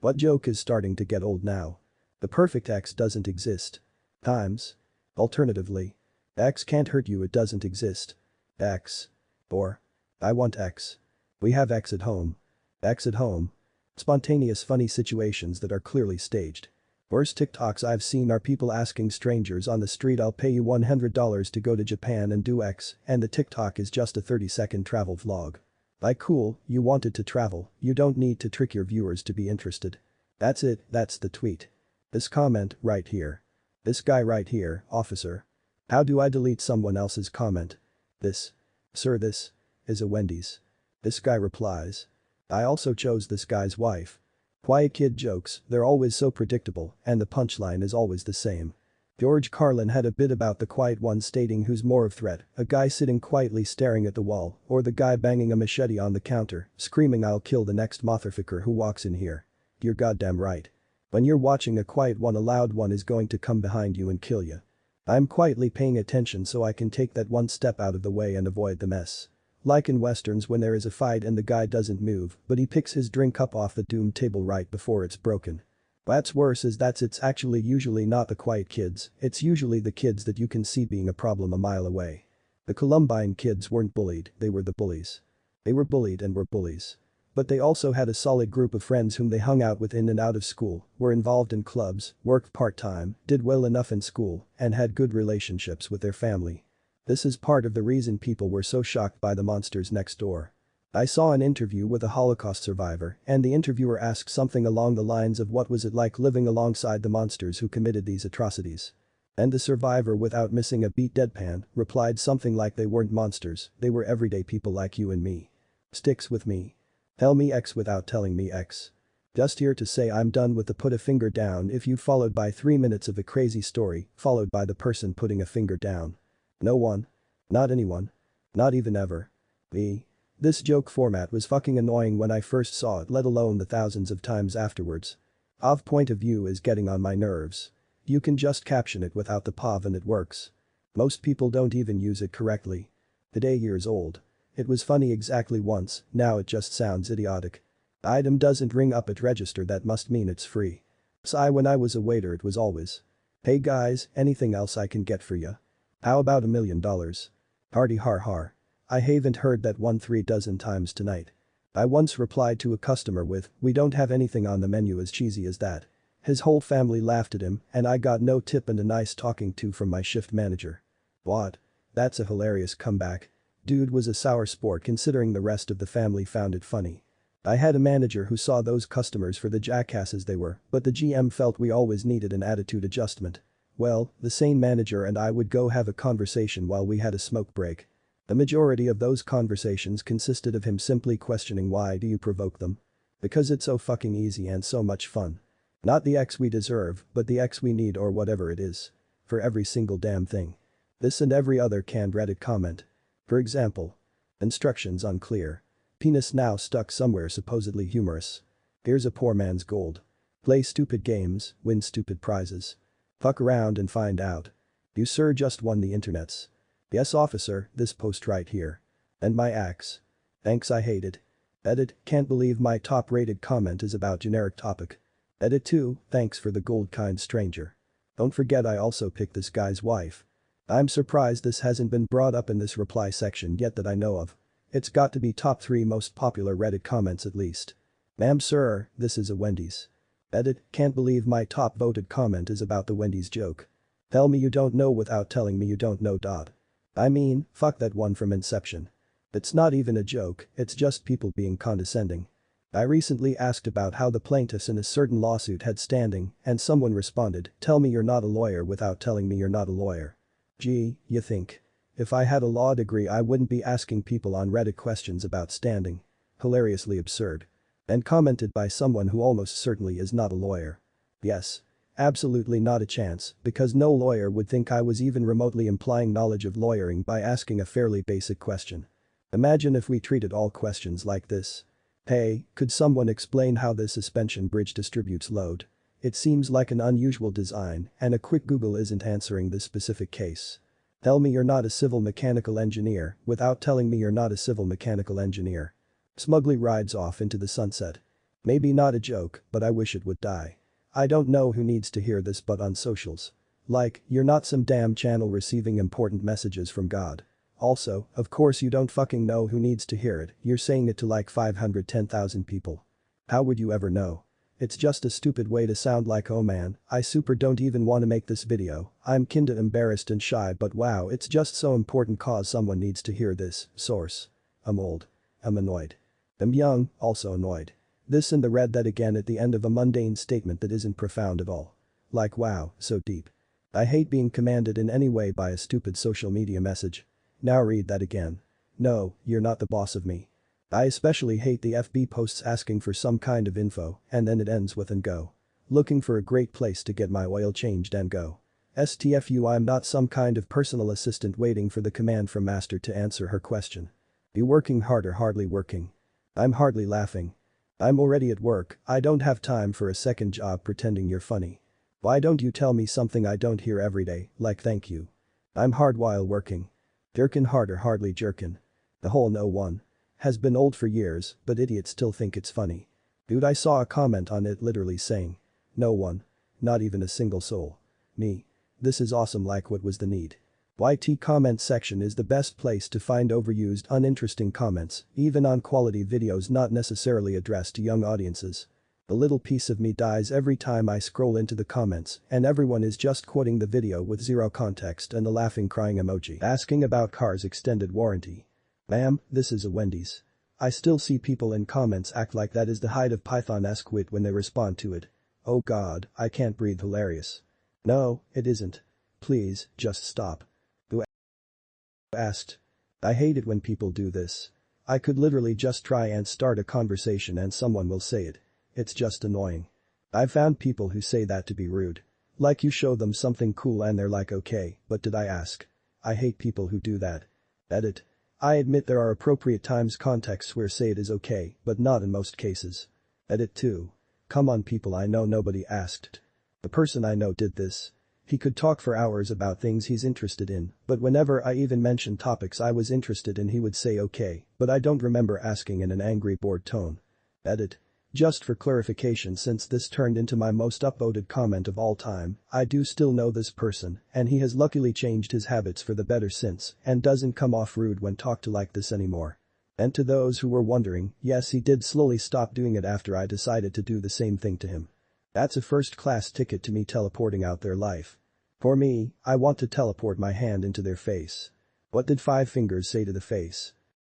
What joke is starting to get old now? The perfect X doesn't exist. Times. Alternatively. X can't hurt you, it doesn't exist. X. Or. I want X. We have X at home. X at home. Spontaneous funny situations that are clearly staged. Worst TikToks I've seen are people asking strangers on the street, "I'll pay you $100 to go to Japan and do X," and the TikTok is just a 30-second travel vlog. Like, cool, you wanted to travel, you don't need to trick your viewers to be interested. That's it, that's the tweet. This comment, right here. This guy right here, officer. How do I delete someone else's comment? This. Sir, this. Is a Wendy's. This guy replies. I also chose this guy's wife. Quiet kid jokes, they're always so predictable, and the punchline is always the same. George Carlin had a bit about the quiet one stating who's more of threat, a guy sitting quietly staring at the wall, or the guy banging a machete on the counter, screaming, "I'll kill the next motherfucker who walks in here." You're goddamn right. When you're watching a quiet one, a loud one is going to come behind you and kill you. I'm quietly paying attention so I can take that one step out of the way and avoid the mess. Like in westerns when there is a fight and the guy doesn't move, but he picks his drink up off the doomed table right before it's broken. What's worse is that it's actually usually not the quiet kids, it's usually the kids that you can see being a problem a mile away. The Columbine kids weren't bullied, they were the bullies. They were bullied and were bullies. But they also had a solid group of friends whom they hung out with in and out of school, were involved in clubs, worked part-time, did well enough in school, and had good relationships with their family. This is part of the reason people were so shocked by the monsters next door. I saw an interview with a Holocaust survivor, and the interviewer asked something along the lines of what was it like living alongside the monsters who committed these atrocities. And the survivor, without missing a beat deadpan, replied something like they weren't monsters, they were everyday people like you and me. Sticks with me. Tell me X without telling me X. Just here to say I'm done with the put a finger down if you followed by 3 minutes of a crazy story, followed by the person putting a finger down. No one. Not anyone. Not even ever. This joke format was fucking annoying when I first saw it, let alone the thousands of times afterwards. Of point of view is getting on my nerves. You can just caption it without the POV and it works. Most people don't even use it correctly. Today years old. It was funny exactly once, now it just sounds idiotic. Item doesn't ring up at register, that must mean it's free. When I was a waiter it was always. Hey guys, anything else I can get for ya? How about $1 million? Hardy har har. I haven't heard that one 3 dozen times tonight. I once replied to a customer with, "We don't have anything on the menu as cheesy as that." His whole family laughed at him and I got no tip and a nice talking to from my shift manager. What? That's a hilarious comeback. Dude was a sour sport considering the rest of the family found it funny. I had a manager who saw those customers for the jackasses they were, but the GM felt we always needed an attitude adjustment. Well, the same manager and I would go have a conversation while we had a smoke break. The majority of those conversations consisted of him simply questioning, why do you provoke them? Because it's so fucking easy and so much fun. Not the X we deserve, but the X we need or whatever it is. For every single damn thing. This and every other canned Reddit comment. For example. Instructions unclear. Penis now stuck somewhere supposedly humorous. Here's a poor man's gold. Play stupid games, win stupid prizes. Fuck around and find out. You sir just won the internets. Yes officer, this post right here. And my axe. Thanks, I hate it. Edit, can't believe my top rated comment is about generic topic. Edit 2, thanks for the gold, kind stranger. Don't forget I also picked this guy's wife. I'm surprised this hasn't been brought up in this reply section yet that I know of. It's got to be top 3 most popular Reddit comments at least. Ma'am sir, this is a Wendy's. Edit, can't believe my top voted comment is about the Wendy's joke. Tell me you don't know without telling me you don't know. I mean, fuck that one from Inception. It's not even a joke, it's just people being condescending. I recently asked about how the plaintiffs in a certain lawsuit had standing, and someone responded, tell me you're not a lawyer without telling me you're not a lawyer. Gee, you think. If I had a law degree I wouldn't be asking people on Reddit questions about standing. Hilariously absurd. And commented by someone who almost certainly is not a lawyer. Yes. Absolutely not a chance, because no lawyer would think I was even remotely implying knowledge of lawyering by asking a fairly basic question. Imagine if we treated all questions like this. Hey, could someone explain how the suspension bridge distributes load? It seems like an unusual design, and a quick Google isn't answering this specific case. Tell me you're not a civil mechanical engineer without telling me you're not a civil mechanical engineer. Smugly rides off into the sunset. Maybe not a joke, but I wish it would die. I don't know who needs to hear this but on socials. Like, you're not some damn channel receiving important messages from God. Also, of course you don't fucking know who needs to hear it, you're saying it to like 510,000 people. How would you ever know? It's just a stupid way to sound like, oh man, I super don't even wanna make this video, I'm kinda embarrassed and shy but wow it's just so important cause someone needs to hear this, source. I'm old. I'm annoyed. I'm young, also annoyed. This and the read that again at the end of a mundane statement that isn't profound at all. Like wow, so deep. I hate being commanded in any way by a stupid social media message. Now read that again. No, you're not the boss of me. I especially hate the FB posts asking for some kind of info and then it ends with and go. Looking for a great place to get my oil changed and go. STFU I'm not some kind of personal assistant waiting for the command from master to answer her question. Be working hard or hardly working. I'm hardly laughing. I'm already at work, I don't have time for a second job pretending you're funny. Why don't you tell me something I don't hear every day, like thank you. I'm hard while working. Jerkin hard or hardly jerkin. The whole no one. Has been old for years, but idiots still think it's funny. Dude I saw a comment on it literally saying. No one. Not even a single soul. Me. This is awesome like what was the need? YT comment section is the best place to find overused uninteresting comments, even on quality videos not necessarily addressed to young audiences. A little piece of me dies every time I scroll into the comments and everyone is just quoting the video with zero context and a laughing crying emoji asking about car's extended warranty. Ma'am, this is a Wendy's. I still see people in comments act like that is the height of Python-esque wit when they respond to it. Oh god, I can't breathe hilarious. No, it isn't. Please, just stop. Who asked? I hate it when people do this. I could literally just try and start a conversation and someone will say it. It's just annoying. I've found people who say that to be rude. Like you show them something cool and they're like okay, but did I ask? I hate people who do that. Edit. I admit there are appropriate times contexts where say it is okay, but not in most cases. Edit 2. Come on people I know nobody asked. The person I know did this. He could talk for hours about things he's interested in, but whenever I even mentioned topics I was interested in he would say okay, but I don't remember asking in an angry bored tone. Edit. Just for clarification since this turned into my most upvoted comment of all time, I do still know this person and he has luckily changed his habits for the better since and doesn't come off rude when talked to like this anymore. And to those who were wondering, yes he did slowly stop doing it after I decided to do the same thing to him. That's a first-class ticket to me teleporting out their life. For me, I want to teleport my hand into their face. What did 5 fingers say to the face?